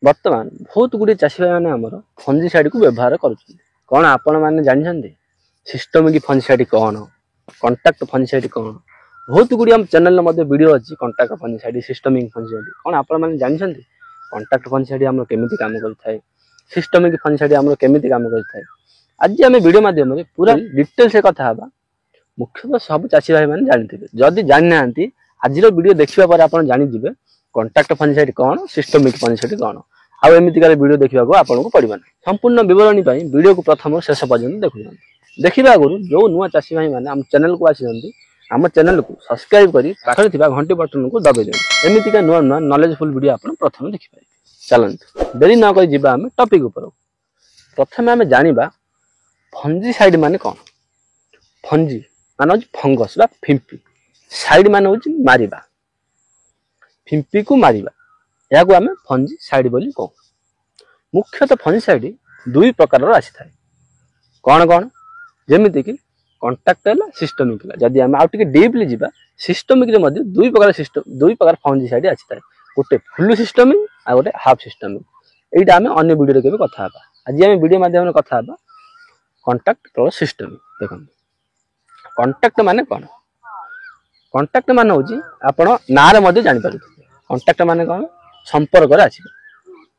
बर्तमान बहुत गुड़े चाषी भाई मैंने आमर फंजीसाइड को व्यवहार कौन आपण मैंने जानते सिस्टमिक फंजीसाइड कौन कंटाक्ट फंजीसाइड कौन बहुत गुड़ी आम चैनल वीडियो अच्छी कंटाक्ट फंजीसाइड सिस्टमिक फंजीसाइड कौन आपण मैंने जानते कंटाक्ट फंजीसाइड आम केमी काम करता सिस्टमिक फंजीसाइड आम केमी काम करता आज आम वीडियो माध्यम पूरा डिटेल्स कथा मुख्यतः सब चाषी भाई मैंने जानते जदि जाना आज वीडियो देखा पर आप जानीजे कंटाक्ट फंजीसाइड कौन सिस्टमिक फंजीसाइड कौन आउ एमतीकार वीडियो देखा आपको पड़ना संपूर्ण विवरणी वीडियो को प्रथम शेष पर्यटन देखुं देखा आगु जो नुआ चाषी भाई मैंने आम चैनल को आसी आम चैनल को सब्सक्राइब कर पाखे घंटी बटन को दबाई देते एमतीका नुआ नुआ नॉलेजफुल वीडियो आप प्रथम देखिपारे चलते डेरी नक आम टॉपिक उपर प्रथम आम जाना फंजीसाइड माने कौन फंजी मान फंगस बा फिंपी साइड मान हूँ मारिबा फिंपी को मारिबा या आम फंजीसाइड बोली कहूँ मुख्यतः फंजीसाइड दुई प्रकार आसी थाए कौन कौन जमीती कि कंटाक्ट है सिस्टमिक जदि आम आउ टे डीपली जावा सिस्टमिक दुई प्रकार फंजीसाइड आसी थाए गोटे फुल सिस्टमिक आ गोटे हाफ सिस्टमिक यहीटा आम अन्य वीडियो केवे कथा आज आम वीडियो माध्यम कथा कंटाक्ट प्लस सिस्टमिक देखो कंटाक्ट माने कौन कंटाक्ट मान हूँ आपण ना जापर कंटाक्ट मान कौन संपर्क आस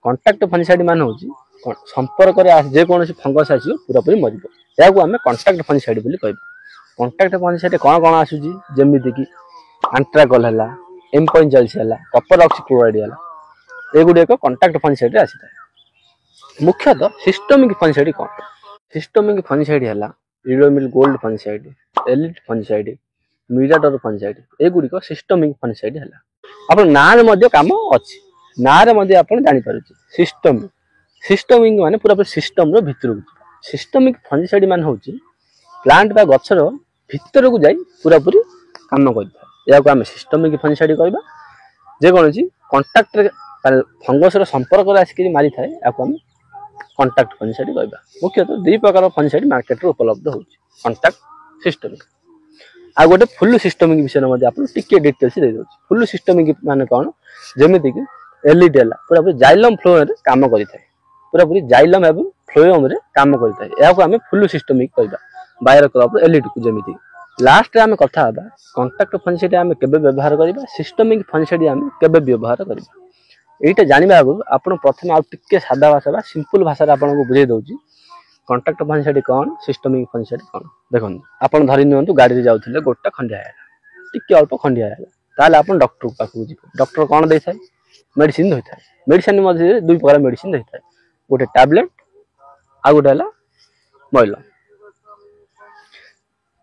कंटाक्ट फंजीसाइड मान हूँ संपर्क जेकोसी फंगस आस पूरापूरी मर या आम कंटाक्ट फंजीसाइड बोली कह कंटाक्ट फंजीसाइड कौन कौन आसूसी जमीती कि आंट्राकल है एम्पॉइंजाइल्स है कपर ऑक्सीक्लोराइड है एगुड़िक कंटाक्ट फंजीसाइड आसी था मुख्यतः सिस्टमिक फंजीसाइड कौन सिस्टमिक फंजीसाइड है Ridomil Gold fungicide Elite fungicide Mirador fungicide एगुड़िक सिस्टमिक फंजीसाइड है आप ना कम अच्छी ना जापर सिस्टमिक सिस्टमिक माने पूरा सिस्टम भितर सिस्टमिक फंजीसाइड मान हूँ प्लांट बा गचर भितर को जाई पूरापूरी काम करता है आम सिस्टमिक फंजीसाइड कहवा जेकोसी कंटाक्ट फंगस संपर्क आसिक मारी थाए आम कंटाक्ट फंजीसाइड कहवा मुख्यतः दुई प्रकार फंजीसाइड मार्केट उपलब्ध हो कंटाक्ट सिस्टमिक आ गोटे फुल सिस्टमिक विषय आप डिटेल्स दे दे फुल सिस्टमिक मान कौन जमीती कि एलईडी है पूरा जाइलम फ्लोएम काम करता है पूरापूरी जाइलम एवं फ्लोएम काम करता है या आम फुल सिस्टमिक कहवा बायर क्रॉप एलईडी को जमीती लास्ट आम कथा कंटाक्ट फंजीसाइड आम केबे व्यवहार करबा सिस्टमिक फंजीसाइड आम केबे व्यवहार करबा एटा जानिबा आगु आपण प्रथम आ टिके सादा भाषा बा सिंपल भाषा आपको बुझे दउची कंटाक्ट फंजीसाइड कौन सिस्टमिक फंजीसाइड कौन देखो आपन धरि नियंतु गाड़ी रे जाउथिले गोटा खंडिया आला टिके अल्प खंडिया आला ताले आपन डॉक्टर को पाखु जिबो डॉक्टर कौन देइ थाए मेडिसिन देइ थाए मेडिसिन मध्ये दुई प्रकार मेडिसिन देइ थाए गोटे टैबलेट आ गोटे हला मइल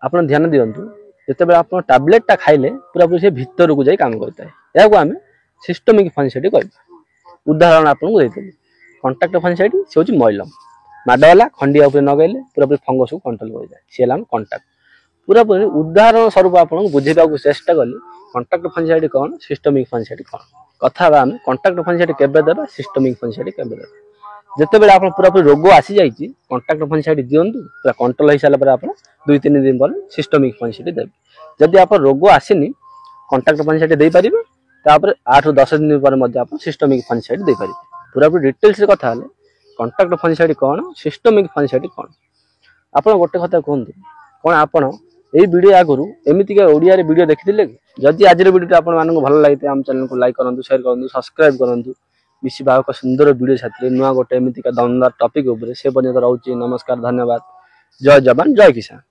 आपन ध्यान दियंतु जते आप टैबलेट टा खाइले पूरा से भीतर को जाई काम करता है या आम सिस्टमिक फंजीसाइड कहवा उदाहरण आपको देते कंटाक्ट फंजीसाइड से हूँ मइलम माडला खंडिया नगैले पूरापूरी फंगस को कंट्रोल कर जाए सी कंटाक्ट पूरापूरी उदाहरण स्वरूप आपको बुझेगा चेष्टा कली कंटाक्ट फंजीसाइड कौन सिस्टमिक फंजीसाइड कौन कथा आम कंटाक्ट फंजीसाइड केबे देबा सिस्टमिक फंजीसाइड केबे देबा जितेबाला आप पूरापूरी रोग आसी जाइए कंटाक्ट फंजीसाइड दिंतु पूरा कंट्रोल हो सारा आप 2-3 दिन पर सिस्टमिक फंजीसाइड देवे जदि आप रोग आसनी कंटाक्ट फंजीसाइड दे पारे तापर 8-10 दिन पर आप सिस्टमिक फंजीसाइड दे पारे पूरापूरी डिटेल्स कथा कंटाक्ट फंजीसाइड कौन सिस्टमिक फंजीसाइड कौन आप गोटे कथा कहतु कौन आपड़ यही वीडियो आगु एमतीका ओडिया वीडियो देखी जदि आज वीडियो आप भल लगे आम चैनल को लाइक करूँ शेयर करूँ सब्सक्राइब करूँ मिसिबा एक सुंदर वीडियो साथी नुआ गोटे एमतीका दमदार टॉपिक से पर्यंत रोचे नमस्कार धन्यवाद जय जवान जय किसान।